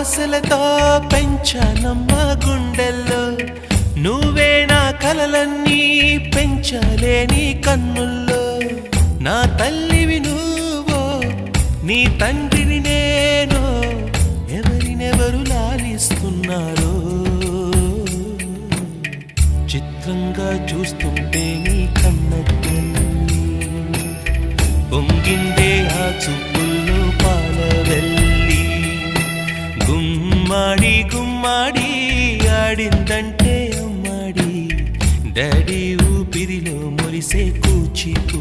ఆశలతో పెంచానమ్మ గుండెల్లో నువ్వే నా కలలన్నీ పెంచలేని కన్నుల్లో నా తల్లివి నువ్వో నీ తండ్రిని నేను ఎవరినెవరు లాలిస్తున్నారో చిత్రంగా చూస్తుంటే నీ కన్నట్టు పొంగిందే ఆ చూపుల్లో పాలవెల్లి గుమ్మాడి గుమ్మాడి ఆడిందంటే అమ్మాడి డాడీ ఊపిరిలో మురిసే కూచిపూ